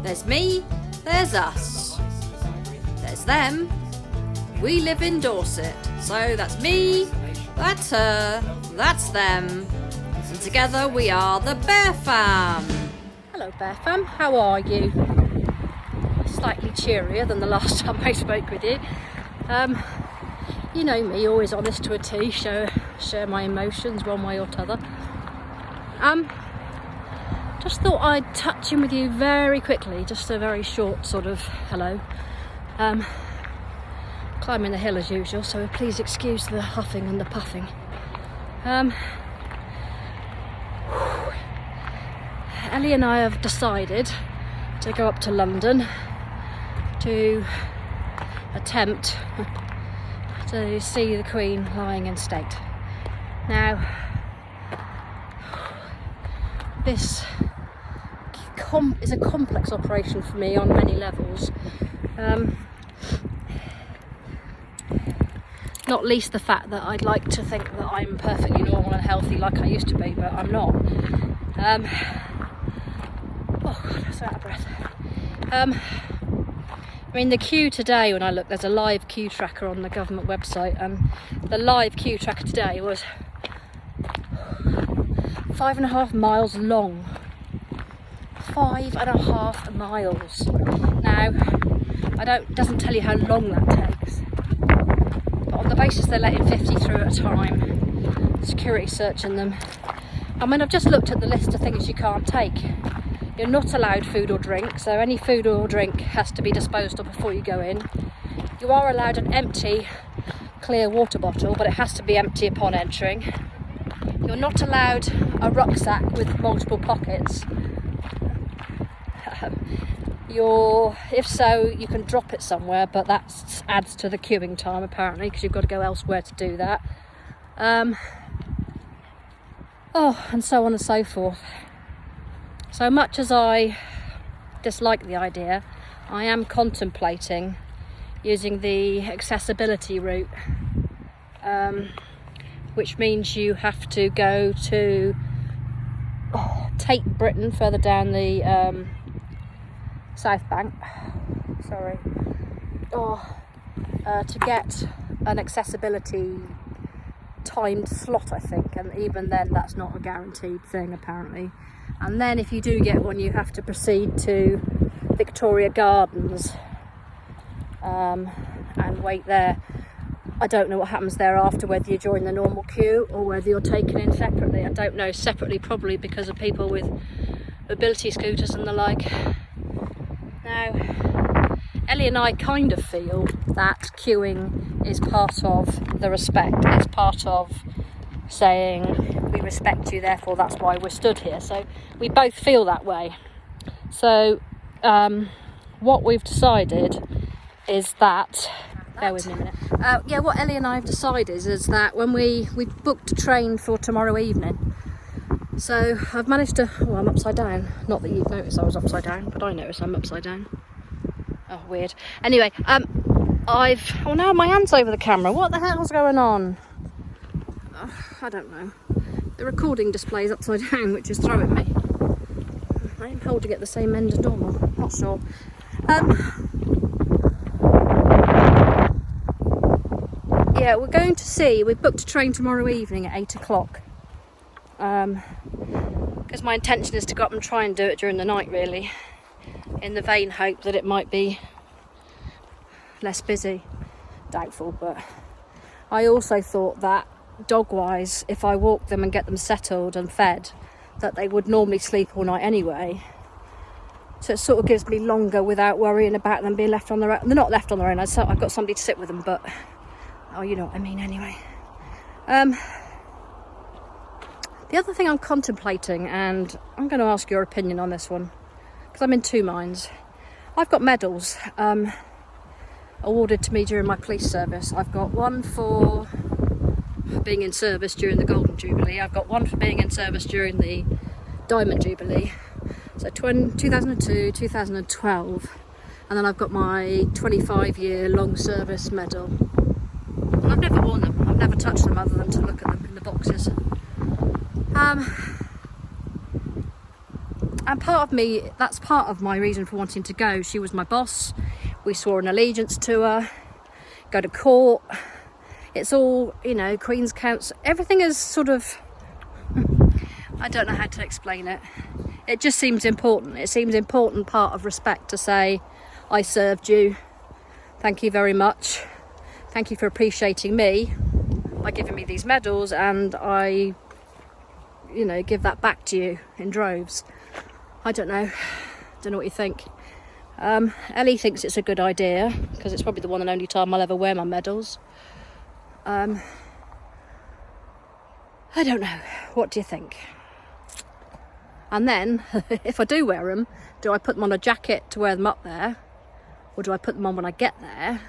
There's me, there's us, there's them. We live in Dorset, so that's me, that's her, that's them. And together we are the Bear Fam. Hello Bear Fam, how are you? Slightly cheerier than the last time I spoke with you. You know me, always honest to a T, share my emotions one way or t'other. Just thought I'd touch in with you very quickly, just a very short sort of hello. Climbing the hill as usual, so please excuse the huffing and the puffing. Ellie and I have decided to go up to London to attempt to see the Queen lying in state. Now, this is a complex operation for me on many levels. Not least the fact that I'd like to think that I'm perfectly normal and healthy like I used to be, but I'm not. Oh God, I'm so out of breath. I mean, the queue today, when I look, there's a live queue tracker on the government website, and the live queue tracker today was 5.5 miles long. 5.5 miles. Now, doesn't tell you how long that takes, but on the basis they're letting 50 through at a time, security searching them. I mean, I've just looked at the list of things you can't take. You're not allowed food or drink, so any food or drink has to be disposed of before you go in. You are allowed an empty, clear water bottle, but it has to be empty upon entering. You're not allowed a rucksack with multiple pockets. If so, you can drop it somewhere, but that adds to the queuing time apparently, because you've got to go elsewhere to do that. And so on and so forth. So much as I dislike the idea, I am contemplating using the accessibility route, which means you have to go to Tate Britain, further down the South Bank, to get an accessibility timed slot, I think, and even then that's not a guaranteed thing apparently. And then if you do get one, you have to proceed to Victoria Gardens and wait there. I don't know what happens thereafter, whether you join the normal queue or whether you're taken in separately. I don't know, separately probably because of people with mobility scooters and the like. Now, Ellie and I kind of feel that queuing is part of the respect. It's part of saying we respect you, therefore that's why we're stood here. So we both feel that way. So what we've decided is that, bear with me a minute. What Ellie and I have decided is that when we've booked a train for tomorrow evening. So I've managed to, I'm upside down. Not that you've noticed I was upside down, but I noticed I'm upside down. Oh, weird. Anyway, now my hand's over the camera. What the hell's going on? I don't know. The recording display is upside down, which is throwing me. I'm holding it the same end as normal. Not sure. We're going to see. We've booked a train tomorrow evening at 8 o'clock. Because my intention is to go up and try and do it during the night, really, in the vain hope that it might be less busy. Doubtful, but I also thought that dog-wise, if I walk them and get them settled and fed, that they would normally sleep all night anyway. So it sort of gives me longer without worrying about them being left on their own. They're not left on their own. I've got somebody to sit with them, but you know what I mean anyway. The other thing I'm contemplating, and I'm going to ask your opinion on this one, because I'm in two minds. I've got medals awarded to me during my police service. I've got one for being in service during the Golden Jubilee. I've got one for being in service during the Diamond Jubilee. So 2002, 2012. And then I've got my 25-year long service medal. And I've never worn them. I've never touched them other than to look at them in the boxes. And part of me, that's part of my reason for wanting to go. She was my boss. We swore an allegiance to her. Go to court. It's all, you know, Queen's Counsel. Everything is sort of, I don't know how to explain it. It just seems important. It seems important part of respect to say, I served you. Thank you very much. Thank you for appreciating me by giving me these medals, and I, you know, give that back to you in droves. I don't know what you think. Ellie thinks it's a good idea because it's probably the one and only time I'll ever wear my medals. I don't know. What do you think? And then, if I do wear them, do I put them on a jacket to wear them up there? Or do I put them on when I get there?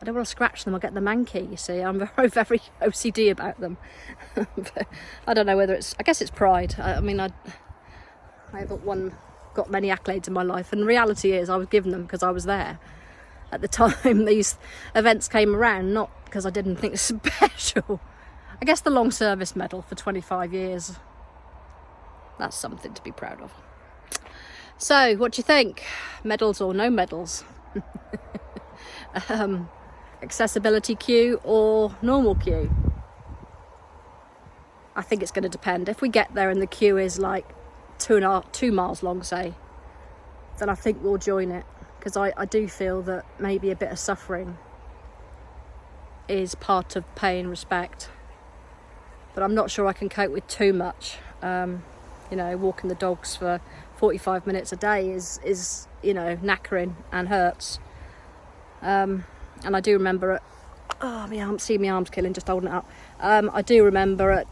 I don't want to scratch them or get the manky, you see. I'm very, very OCD about them. But I don't know whether it's... I guess it's pride. I mean, I haven't got many accolades in my life. And the reality is I was given them because I was there at the time these events came around, not because I didn't think it's special. I guess the long service medal for 25 years. That's something to be proud of. So, what do you think? Medals or no medals? Accessibility queue or normal queue? I think it's going to depend. If we get there and the queue is like 2 miles long, say, then I think we'll join it, because I do feel that maybe a bit of suffering is part of paying respect, but I'm not sure I can cope with too much. You know, walking the dogs for 45 minutes a day is you know, knackering and hurts. And I do remember at, my arm's killing just holding it up. I do remember at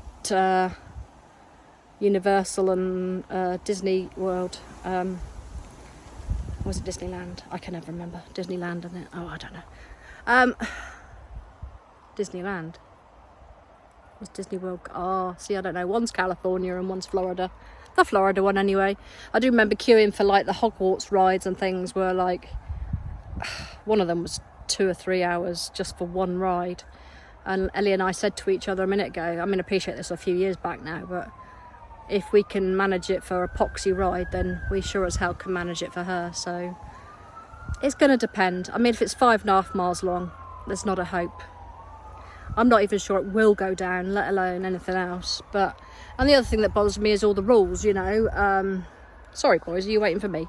Universal and Disney World, was it Disneyland? I can never remember. Disneyland, isn't it? Oh, I don't know. Disneyland. Was Disney World? Oh, see, I don't know. One's California and one's Florida. The Florida one, anyway. I do remember queuing for like the Hogwarts rides and things were like, one of them was 2 or 3 hours just for one ride. And Ellie and I said to each other a minute ago, I mean, I appreciate this a few years back now, but if we can manage it for a poxy ride, then we sure as hell can manage it for her. So it's going to depend. I mean, if it's 5.5 miles long, there's not a hope. I'm not even sure it will go down, let alone anything else. But, and the other thing that bothers me is all the rules, you know. Sorry, boys, are you waiting for me?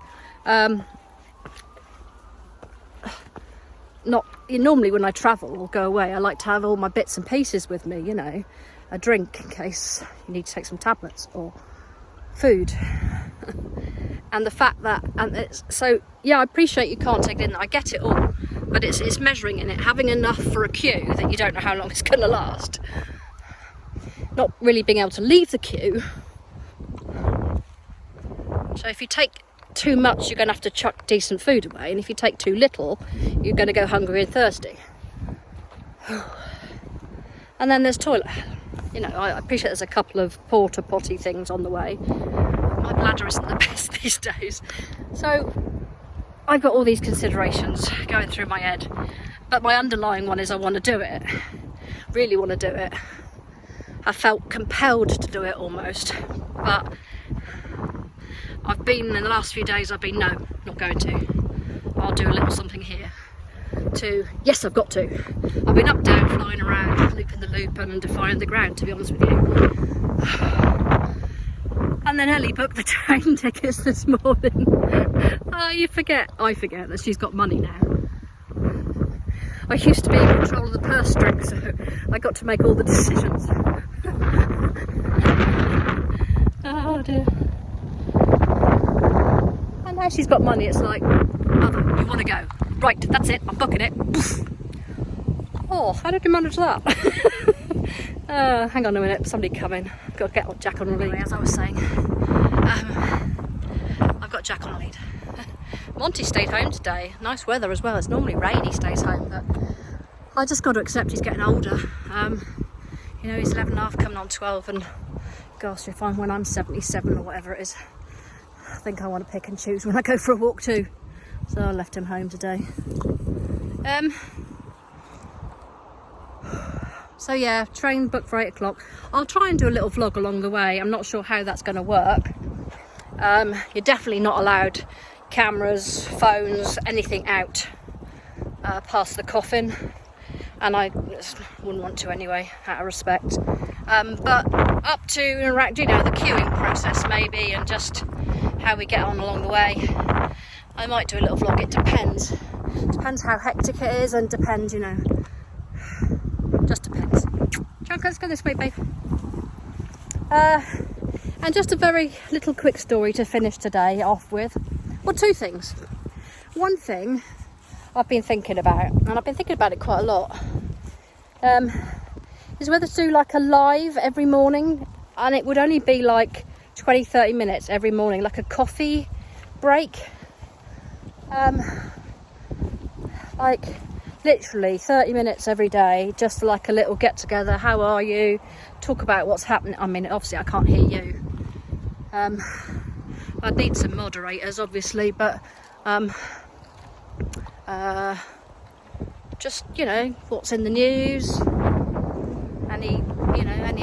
Normally when I travel or go away, I like to have all my bits and pieces with me, you know. A drink in case you need to take some tablets, or food. And the fact that, so yeah, I appreciate you can't take it in, I get it all, but it's measuring in it, having enough for a queue that you don't know how long it's going to last, not really being able to leave the queue. So if you take too much, you're going to have to chuck decent food away, and if you take too little, you're going to go hungry and thirsty. And then there's toilet. You know, I appreciate there's a couple of porta potty things on the way. My bladder isn't the best these days. So I've got all these considerations going through my head. But my underlying one is I want to do it. Really want to do it. I felt compelled to do it almost. But I've been, in the last few days, I've been, no, not going to. I'll do a little something here. To, yes, I've got to. I've been up, down, flying around, looping the loop and defying the ground, to be honest with you. And then Ellie booked the train tickets this morning. Oh, I forget that she's got money now. I used to be in control of the purse string, so I got to make all the decisions. Oh dear. And now she's got money, it's like, mother, you want to go? Right, that's it, I'm booking it. Oh, how did you manage that? Hang on a minute, somebody coming. Got to get Jack on the lead, as I was saying. I've got Jack on the lead. Monty stayed home today. Nice weather as well. It's normally rain, he stays home, but I just got to accept he's getting older. You know, he's 11 and a half, coming on 12, and gosh, when I'm 77 or whatever it is, I think I want to pick and choose when I go for a walk too. So I left him So yeah, train booked for 8 o'clock. I'll try and do a little vlog along the way. I'm not sure how that's going to work. You're definitely not allowed cameras, phones, anything out past the coffin, and I wouldn't want to anyway, out of respect. But up to interact, you know, the queuing process maybe, and just how we get on along the way. I might do a little vlog. It depends. Depends how hectic it is, and depends, you know. Just depends. John, let's go this way, babe. And just a very little quick story to finish today off with. Well, two things. One thing I've been thinking about, and I've been thinking about it quite a lot, is whether to do like a live every morning, and it would only be like 20-30 minutes every morning, like a coffee break. Like literally 30 minutes every day, just like a little get together. How are you? Talk about what's happening. I mean, obviously I can't hear you. I'd need some moderators obviously, but just, you know, what's in the news, any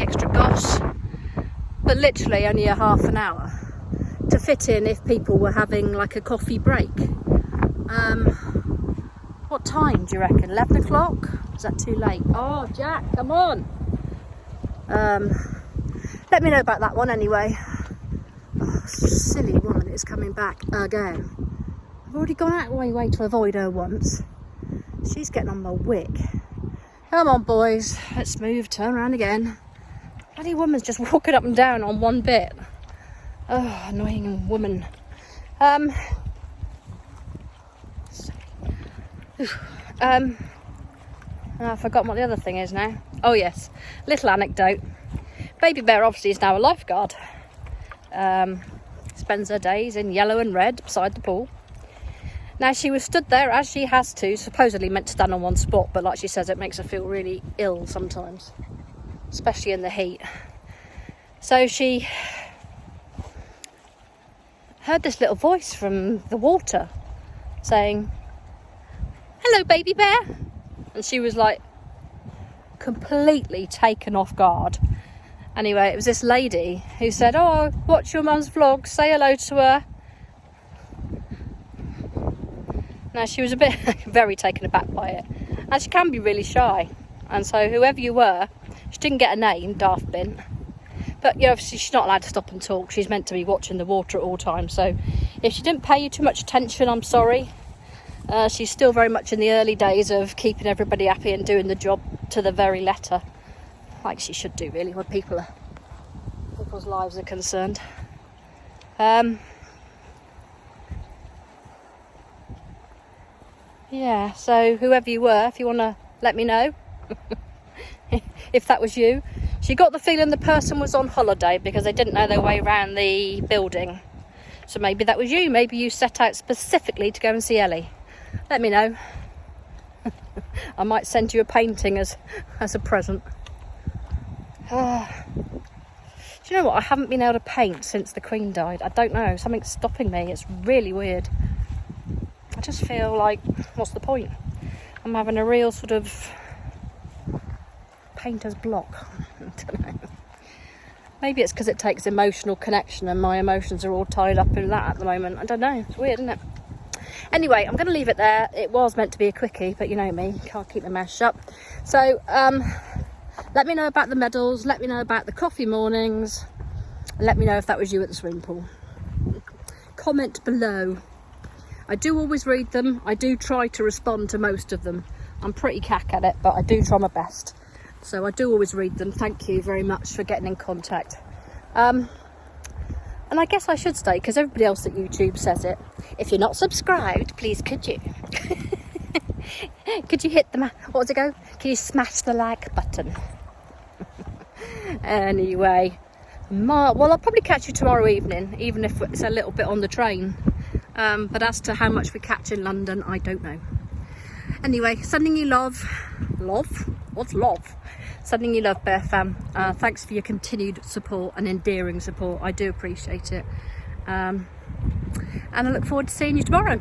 extra goss, but literally only a half an hour to fit in if people were having like a coffee break. What time do you reckon? 11 o'clock? Is that too late? Oh, Jack, come on. Let me know about that one anyway. Oh, silly woman is coming back again. I've already gone out of my way to avoid her once. She's getting on my wick. Come on, boys, let's move, turn around again. Bloody woman's just walking up and down on one bit. Oh, annoying woman. I've forgotten what the other thing is now. Oh yes, little anecdote. Baby Bear obviously is now a lifeguard. Spends her days in yellow and red beside the pool. Now, she was stood there as she has to, supposedly meant to stand on one spot, but like she says, it makes her feel really ill sometimes, especially in the heat. So she heard this little voice from the water saying, "Hello, Baby Bear." And she was like completely taken off guard. Anyway, it was this lady who said, "Oh, watch your mum's vlog, say hello to her." Now, she was a bit very taken aback by it, and she can be really shy, and so whoever you were, she didn't get a name, daft bin, but you know, obviously she's not allowed to stop and talk. She's meant to be watching the water at all times, so if she didn't pay you too much attention, I'm sorry. She's still very much in the early days of keeping everybody happy and doing the job to the very letter, like she should do really when people's lives are concerned. Yeah, so whoever you were, if you want to let me know if that was you. She got the feeling the person was on holiday because they didn't know their way around the building. So maybe that was you. Maybe you set out specifically to go and see Ellie. Let me know. I might send you a painting as a present. Do you know what? I haven't been able to paint since the Queen died. I don't know. Something's stopping me. It's really weird. I just feel like, what's the point? I'm having a real sort of painter's block. I don't know. Maybe it's because it takes emotional connection and my emotions are all tied up in that at the moment. I don't know. It's weird, isn't it? Anyway, I'm going to leave it there. It was meant to be a quickie, but you know me, can't keep the mouth shut. So, let me know about the medals. Let me know about the coffee mornings. Let me know if that was you at the swimming pool. Comment below. I do always read them. I do try to respond to most of them. I'm pretty cack at it, but I do try my best. So I do always read them. Thank you very much for getting in contact. And I guess I should stay because everybody else at YouTube says it. If you're not subscribed, please could you? Could you hit the, what does it go? Can you smash the like button? Anyway, well, I'll probably catch you tomorrow evening, even if it's a little bit on the train. But as to how much we catch in London, I don't know. Anyway, sending you love. Love? What's love? Sending you love, Bear fam. Thanks for your continued support and endearing support. I do appreciate it. And I look forward to seeing you tomorrow.